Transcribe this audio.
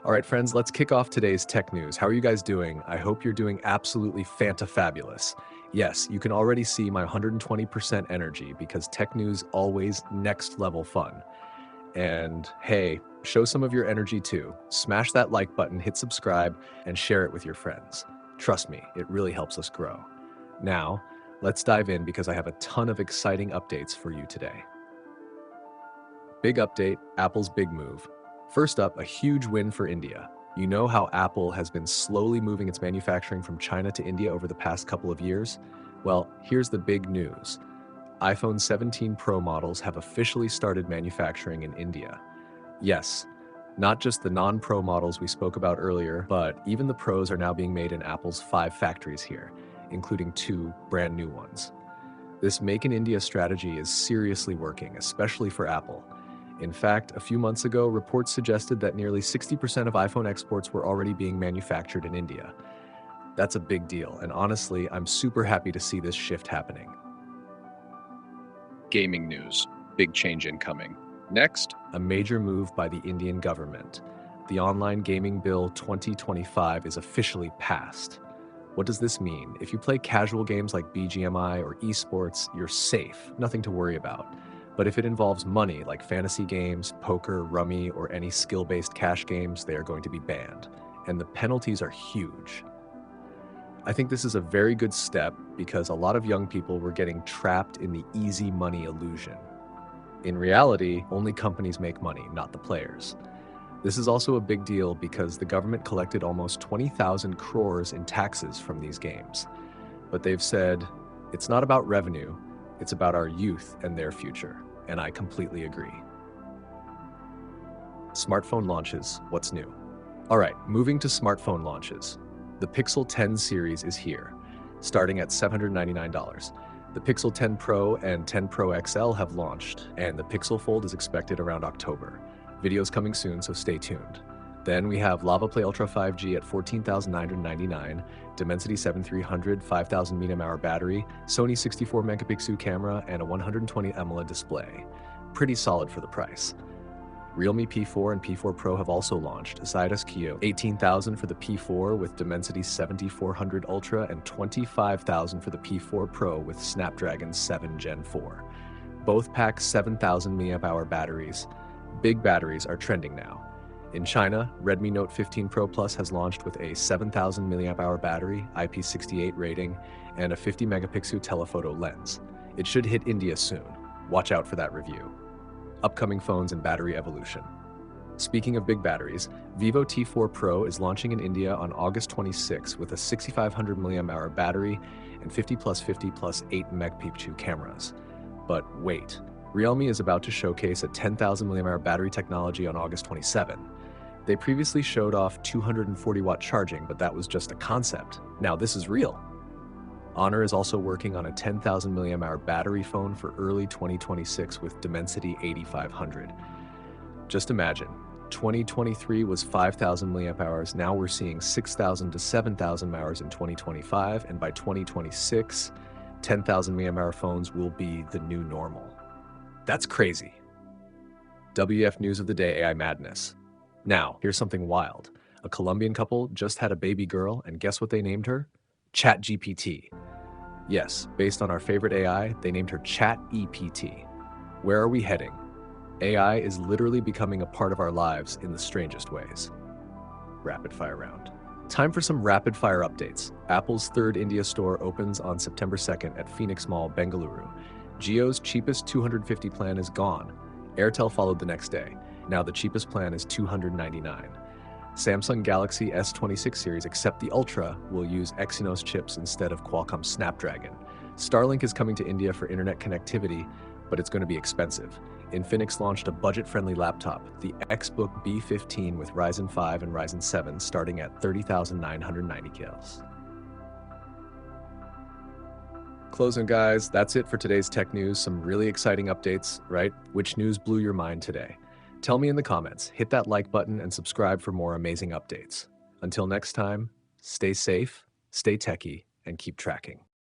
All right, friends, let's kick off today's tech news. How are you guys doing? I hope you're doing absolutely fabulous. Yes, you can already see my 120% energy because tech news always next level fun. And hey, show some of your energy too. Smash that like button, hit subscribe, and share it with your friends. Trust me, it really helps us grow. Now, let's dive in because I have a ton of exciting updates for you today. Big update, Apple's big move. First up, a huge win for India. You know how Apple has been slowly moving its manufacturing from China to India over the past couple of years? Well, here's the big news. iPhone 17 Pro models have officially started manufacturing in India. Yes, not just the non-Pro models we spoke about earlier, but even the Pros are now being made in Apple's 5 factories here, including 2 brand new ones. This Make in India strategy is seriously working, especially for Apple. In fact, a few months ago, reports suggested that nearly 60% of iPhone exports were already being manufactured in India. That's a big deal, and honestly, I'm super happy to see this shift happening. Gaming news. Big change incoming. Next, A major move by the Indian government. The Online Gaming Bill 2025 is officially passed. What does this mean? If you play casual games like BGMI or esports, you're safe, nothing to worry about. But if it involves money, like fantasy games, poker, rummy, or any skill-based cash games, they are going to be banned. And the penalties are huge. I think this is a very good step because a lot of young people were getting trapped in the easy money illusion. In reality, only companies make money, not the players. This is also a big deal because the government collected almost 20,000 crores in taxes from these games. But they've said, it's not about revenue, it's about our youth and their future. And I completely agree. Smartphone launches, what's new? All right, moving to smartphone launches. The Pixel 10 series is here, starting at $799. The Pixel 10 Pro and 10 Pro XL have launched, and the Pixel Fold is expected around October. Videos coming soon, so stay tuned. Then we have Lava Play Ultra 5G at $14,999, Dimensity 7300 5000 mAh battery, Sony 64 megapixel camera, and a 120 AMOLED display. Pretty solid for the price. Realme P4 and P4 Pro have also launched. Xiaodas Kio, 18,000 for the P4 with Dimensity 7400 Ultra and 25,000 for the P4 Pro with Snapdragon 7 Gen 4. Both pack 7,000 mAh batteries. Big batteries are trending now. In China, Redmi Note 15 Pro Plus has launched with a 7,000 mAh battery, IP68 rating, and a 50 megapixel telephoto lens. It should hit India soon. Watch out for that review. Upcoming phones and battery evolution. Speaking of big batteries, Vivo T4 Pro is launching in India on August 26 with a 6500 mAh battery and 50 plus 50 plus 8 megapixel cameras. But wait, Realme is about to showcase a 10,000 mAh battery technology on August 27. They previously showed off 240 watt charging, but that was just a concept. Now this is real. Honor is also working on a 10,000 mAh battery phone for early 2026 with Dimensity 8500. Just imagine, 2023 was 5,000 mAh, now we're seeing 6,000 to 7,000 mAh in 2025, and by 2026, 10,000 mAh phones will be the new normal. That's crazy. WF News of the Day AI Madness. Now, here's something wild. A Colombian couple just had a baby girl, and guess what they named her? ChatGPT. Yes, based on our favorite AI, they named her ChatEPT. Where are we heading? AI is literally becoming a part of our lives in the strangest ways. Rapid fire round. Time for some rapid fire updates. Apple's third India store opens on September 2nd at Phoenix Mall, Bengaluru. Jio's cheapest 250 plan is gone. Airtel followed the next day. Now the cheapest plan is $299. Samsung Galaxy S26 series, except the Ultra, will use Exynos chips instead of Qualcomm Snapdragon. Starlink is coming to India for internet connectivity, but it's going to be expensive. Infinix launched a budget-friendly laptop, the Xbook B15 with Ryzen 5 and Ryzen 7, starting at 30,990 kills. Closing, guys, that's it for today's tech news. Some really exciting updates, right? Which news blew your mind today? Tell me in the comments, hit that like button and subscribe for more amazing updates. Until next time, stay safe, stay techie, and keep tracking.